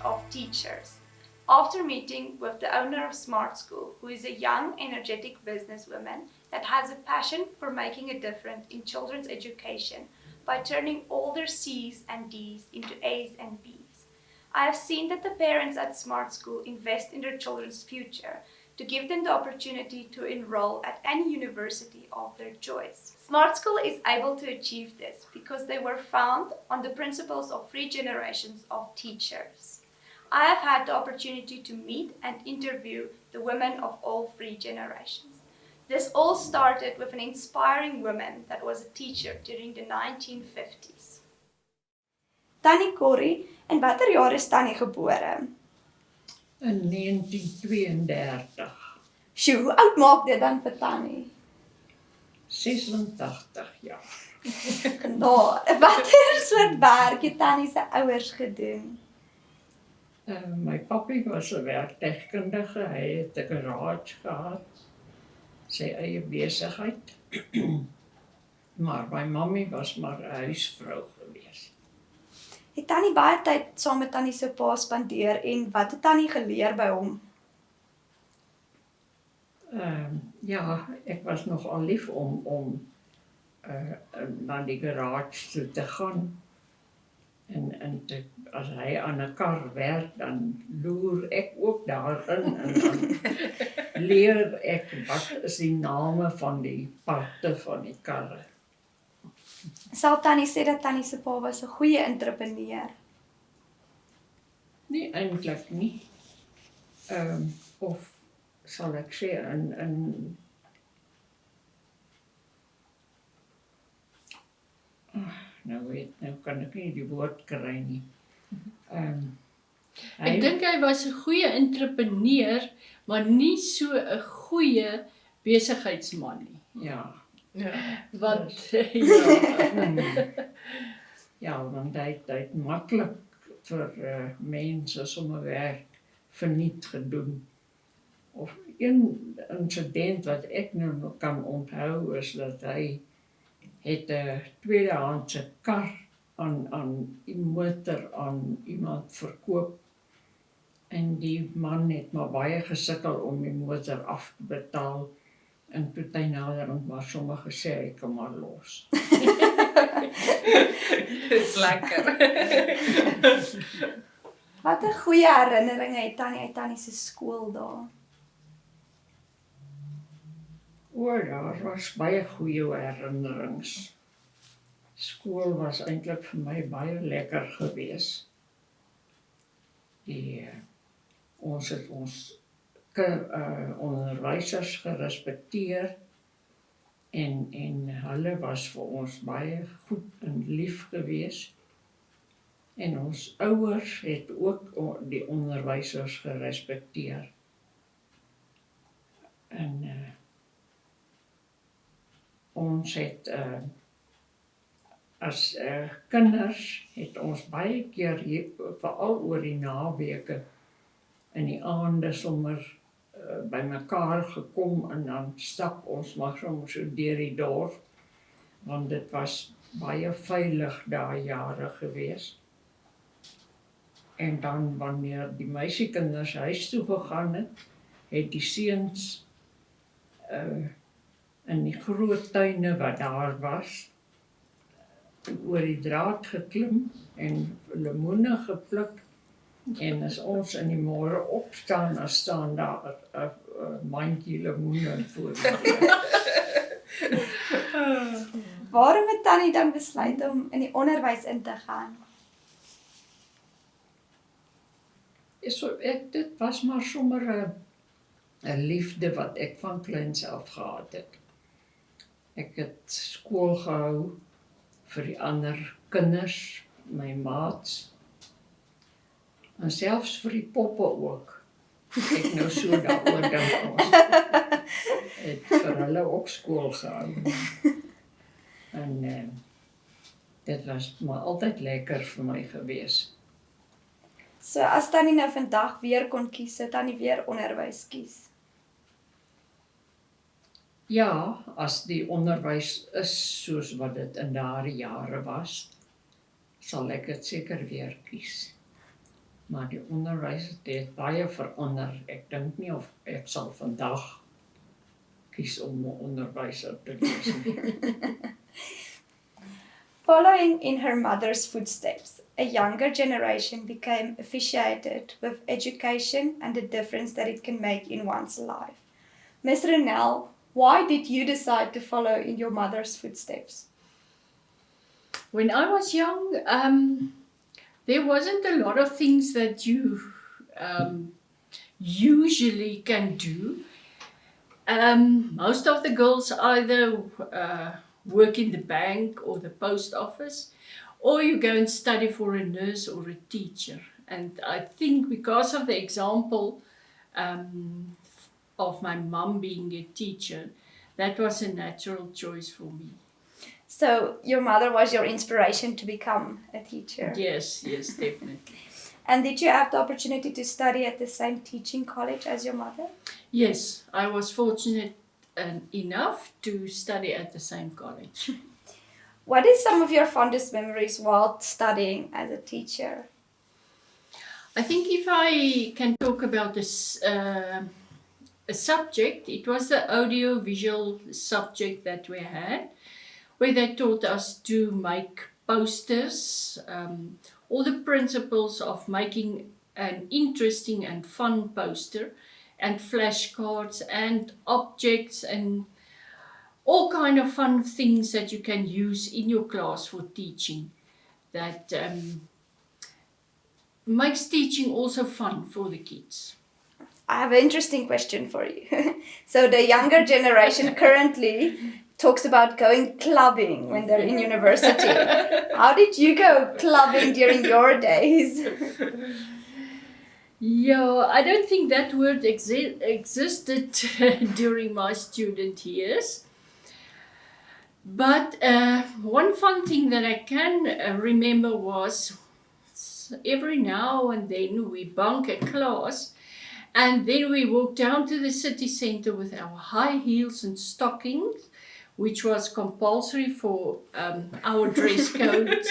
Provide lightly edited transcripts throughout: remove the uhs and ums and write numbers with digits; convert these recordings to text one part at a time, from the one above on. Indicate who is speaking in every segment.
Speaker 1: of teachers. After meeting with the owner of Smartschool, who is a young, energetic businesswoman that has a passion for making a difference in children's education by turning all their C's and D's into A's and B's, I have seen that the parents at Smartschool invest in their children's future to give them the opportunity to enroll at any university of their choice. Smartschool is able to achieve this because they were founded on the principles of 3 generations of teachers. I have had the opportunity to meet and interview the women of all 3 generations. This all started with an inspiring woman that was a teacher during the 1950s. Tannie Corrie, in watter jaar is Tannie gebore?
Speaker 2: In 1932,
Speaker 1: Sjoe, hoe oud maak dit dan vir Tannie?
Speaker 2: 86 jaar.
Speaker 1: Nou, watter soort werk het Tannie se ouers gedoen?
Speaker 2: My papi was 'n werktuigkundige, hy het 'n garage gehad, sy eie besigheid. Maar my mammy was maar 'n huisvrou gewees.
Speaker 1: Het Tannie baie tyd saam met Tannie se pa spandeer en wat het Tannie geleer by hom?
Speaker 2: Ja, ek was nogal lief om na die garage toe te gaan. En as hy aan 'n kar werk, dan loer ek ook daarin en dan leer ek wat is die name van die parte van die karre.
Speaker 1: Sal Tannie sê dat Tannie se pa was 'n goeie entrepreneur?
Speaker 2: Nie eintlik nie. Of sal ek sê nou kan ek nie die woord kry nie.
Speaker 3: Ek dink hy was 'n goeie entrepreneur, maar nie so 'n goeie besigheidsman nie.
Speaker 2: Ja.
Speaker 3: Want
Speaker 2: Ja, want hy het maklik vir mense sommer werk verniet gedoen. Of een incident wat ek nou nog kan onthou is dat hy het 'n tweedehandse kar aan die motor aan iemand verkoop. En die man het maar baie gesukkel om die motor af te betaal. En toe hy naderhand maar sommer gesê hy kan maar los.
Speaker 3: Dis lekker.
Speaker 1: Wat 'n goeie herinneringe het Tannie uit Tannie se skooldae?
Speaker 2: Daar was baie goeie herinnerings. Skool was eintlik vir my baie lekker gewees. Ons het ons onderwysers gerespekteer en hulle was vir ons baie goed en lief gewees. En ons ouers het ook die onderwysers gerespekteer. En ons het as kinders het ons baie keer veral oor die naweke in die aande sommer bymekaar gekom en dan stap ons maar sommer so deur die dorp, want dit was baie veilig daai jare gewees. En dan wanneer die meisiekinders huis toe gegaan het die seuns in die groot tuine wat daar was, oor die draad geklim en lemoene gepluk. En as ons in die môre opstaan, dan staan daar 'n mandjie lemoene voor.
Speaker 1: Waarom het Tannie dan besluit om in die onderwys in te gaan?
Speaker 2: Dit was maar sommer 'n liefde wat ek van kleins af gehad het. Ek het skool gehou vir die ander kinders, my maats, en selfs vir die poppe ook. Ek nou so daaroor dink ons. Het vir hulle ook skool gehou. En dit was maar altyd lekker vir my gewees.
Speaker 1: So as Tannie nou vandag weer kon kies, sou Tannie weer onderwys kies?
Speaker 2: Ja, as die onderwys is soos wat dit in daardie jare was, sal ek dit seker weer kies. Maar die onderwys het baie verander. Ek dink nie of ek sal vandag kies om 'n onderwyser te wees nie.
Speaker 1: Following in her mother's footsteps, a younger generation became officiated with education and the difference that it can make in one's life. Ms. Renel, why did you decide to follow in your mother's footsteps?
Speaker 3: When I was young, there wasn't a lot of things that you usually can do. Most of the girls either work in the bank or the post office, or you go and study for a nurse or a teacher. And I think because of the example of my mum being a teacher, that was a natural choice for me.
Speaker 1: So your mother was your inspiration to become a teacher.
Speaker 3: Yes, definitely.
Speaker 1: And did you have the opportunity to study at the same teaching college as your mother?
Speaker 3: Yes, I was fortunate enough to study at the same college.
Speaker 1: What is some of your fondest memories while studying as a teacher?
Speaker 3: I think if I can talk about this a subject, it was the audio-visual subject that we had, where they taught us to make posters, all the principles of making an interesting and fun poster, and flashcards and objects and all kind of fun things that you can use in your class for teaching. That makes teaching also fun for the kids.
Speaker 1: I have an interesting question for you. So the younger generation currently talks about going clubbing when they're in university. How did you go clubbing during your days?
Speaker 3: Yeah, I don't think that word existed during my student years. But one fun thing that I can remember was every now and then we bunk a class and then we walk down to the city center with our high heels and stockings, which was compulsory for our dress code.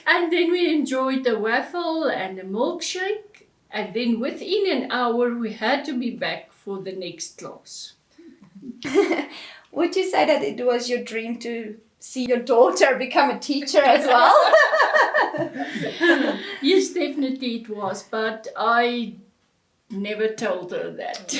Speaker 3: And then we enjoyed a waffle and a milkshake. And then within an hour, we had to be back for the next class.
Speaker 1: Would you say that it was your dream to see your daughter become a teacher as well?
Speaker 3: Yes, definitely it was, but I never told her that.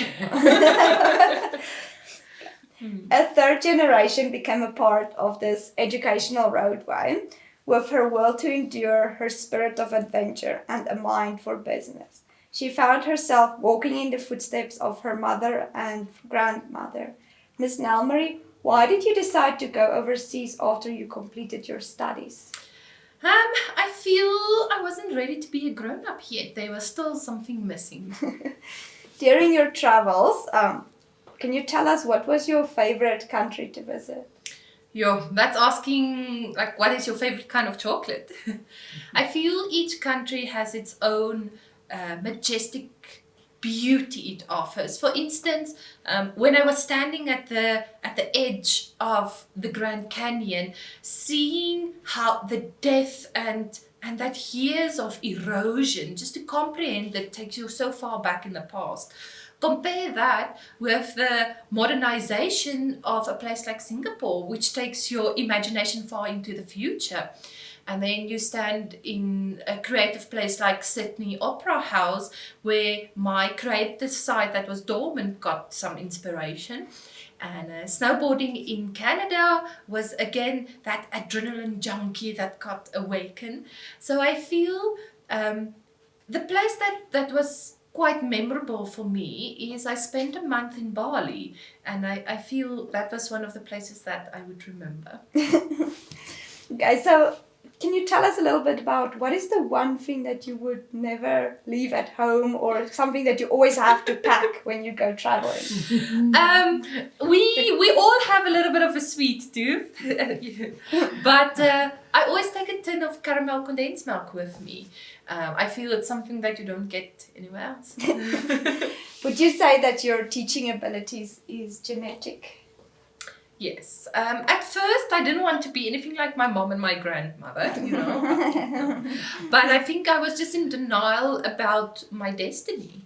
Speaker 1: A third generation became a part of this educational roadway with her will to endure, her spirit of adventure, and a mind for business. She found herself walking in the footsteps of her mother and grandmother. Ms. Nelmarie, why did you decide to go overseas after you completed your studies?
Speaker 4: I feel I wasn't ready to be a grown-up yet. There was still something missing.
Speaker 1: During your travels, can you tell us what was your favorite country to visit?
Speaker 4: Yo, that's asking, like, what is your favorite kind of chocolate? I feel each country has its own majestic beauty it offers. For instance, when I was standing at the edge of the Grand Canyon, seeing how the depth and that years of erosion, just to comprehend that takes you so far back in the past. Compare that with the modernization of a place like Singapore, which takes your imagination far into the future. And then you stand in a creative place like Sydney Opera House, where my creative side that was dormant got some inspiration. And snowboarding in Canada was again that adrenaline junkie that got awakened. So I feel the place that was quite memorable for me is I spent a month in Bali, and I feel that was one of the places that I would remember.
Speaker 1: Okay, so can you tell us a little bit about what is the one thing that you would never leave at home, or something that you always have to pack when you go traveling?
Speaker 4: We all have a little bit of a sweet tooth, but I always take a tin of caramel condensed milk with me. I feel it's something that you don't get anywhere else.
Speaker 1: Would you say that your teaching abilities is genetic?
Speaker 4: Yes. At first, I didn't want to be anything like my mom and my grandmother, you know. But I think I was just in denial about my destiny.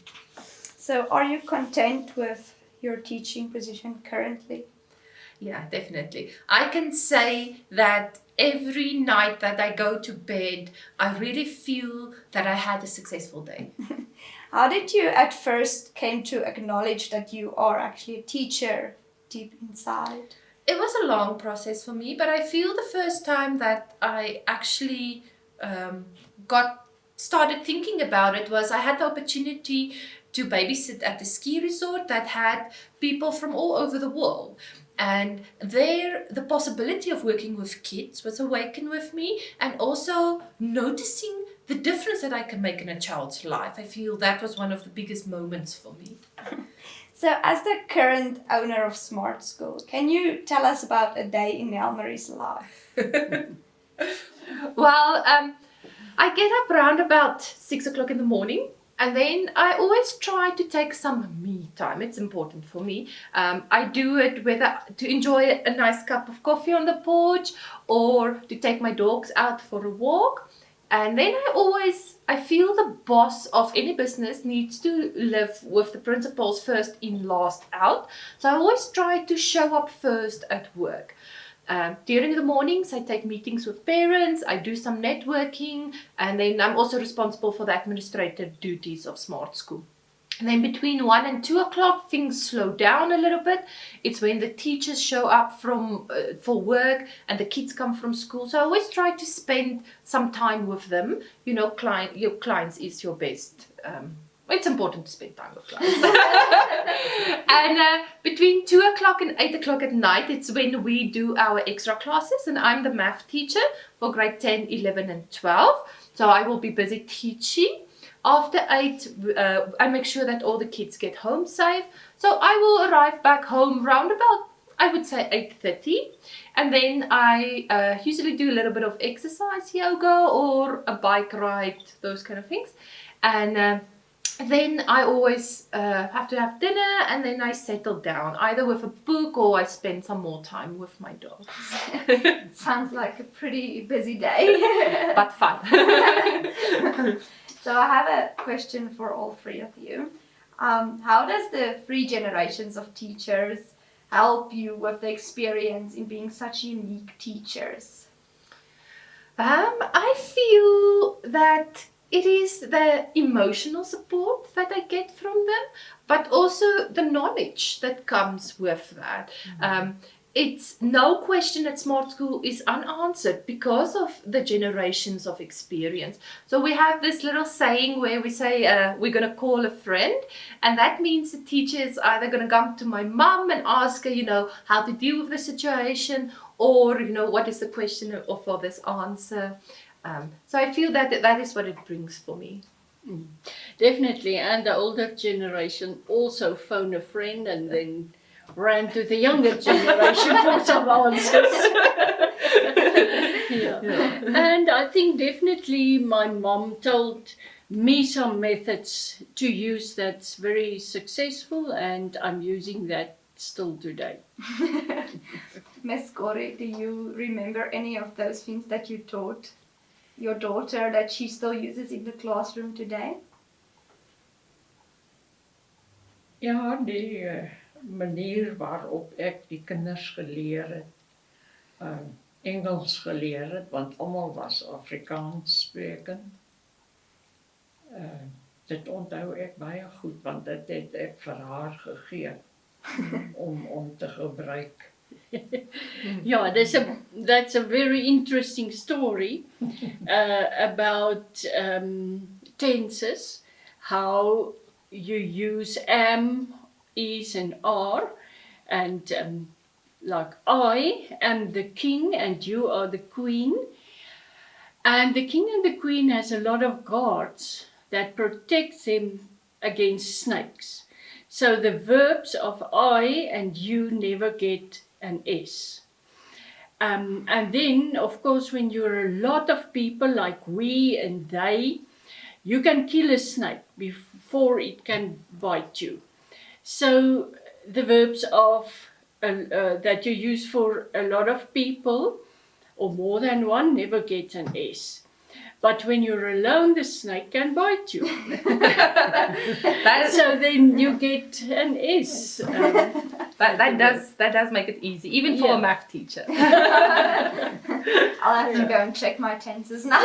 Speaker 1: So, are you content with your teaching position currently?
Speaker 4: Yeah, definitely. I can say that every night that I go to bed, I really feel that I had a successful day.
Speaker 1: How did you at first came to acknowledge that you are actually a teacher deep inside?
Speaker 4: It was a long process for me, but I feel the first time that I actually got started thinking about it was I had the opportunity to babysit at the ski resort that had people from all over the world. And there, the possibility of working with kids was awakened with me, and also noticing the difference that I can make in a child's life. I feel that was one of the biggest moments for me.
Speaker 1: So, as the current owner of Smart School, can you tell us about a day in Nelmarie's life?
Speaker 4: Well, I get up around about 6 o'clock in the morning, and then I always try to take some me time. It's important for me. I do it whether to enjoy a nice cup of coffee on the porch or to take my dogs out for a walk. And then I feel the boss of any business needs to live with the principles first in, last out. So I always try to show up first at work. During the mornings, I take meetings with parents, I do some networking, and then I'm also responsible for the administrative duties of Smart School. And then between 1 and 2 o'clock, things slow down a little bit. It's when the teachers show up for work and the kids come from school. So I always try to spend some time with them. You know, your clients is your best. It's important to spend time with clients. And between 2 o'clock and 8 o'clock at night, it's when we do our extra classes. And I'm the math teacher for grade 10, 11 and 12. So I will be busy teaching. After 8, I make sure that all the kids get home safe. So I will arrive back home round about, I would say, 8:30. And then I usually do a little bit of exercise, yoga, or a bike ride, those kind of things. And then I always have to have dinner, and then I settle down, either with a book or I spend some more time with my dogs.
Speaker 1: Sounds like a pretty busy day.
Speaker 4: But fun.
Speaker 1: So I have a question for all three of you. How does the 3 generations of teachers help you with the experience in being such unique teachers?
Speaker 4: I feel that it is the emotional support that I get from them, but also the knowledge that comes with that. It's no question that Smart School is unanswered because of the generations of experience. So we have this little saying where we say we're going to call a friend, and that means the teacher is either going to come to my mum and ask her, how to deal with the situation, or, what is the question for this answer. So I feel that is what it brings for me.
Speaker 3: Definitely, and the older generation also phone a friend and then ran to the younger generation for some answers. Yeah. And I think definitely my mom told me some methods to use that's very successful, and I'm using that still today.
Speaker 1: Miss Corey, do you remember any of those things that you taught your daughter that she still uses in the classroom today?
Speaker 2: Ja, die manier waarop ek die kinders geleer het, Engels geleer het, want almal was Afrikaans sprekend. Dit onthou ek baie goed, want dit het ek vir haar gegee om te gebruik.
Speaker 3: Yeah, that's a very interesting story about tenses, how you use am, is and are, and like I am the king and you are the queen, and the king and the queen has a lot of guards that protect them against snakes. So the verbs of I and you never get an S. And then, of course, when you're a lot of people like we and they, you can kill a snake before it can bite you. So the verbs of that you use for a lot of people, or more than one, never get an S. But when you're alone, the snake can bite you. So then you get an S.
Speaker 4: That does make it easy, even for a math teacher.
Speaker 1: I'll have to go and check my tenses now.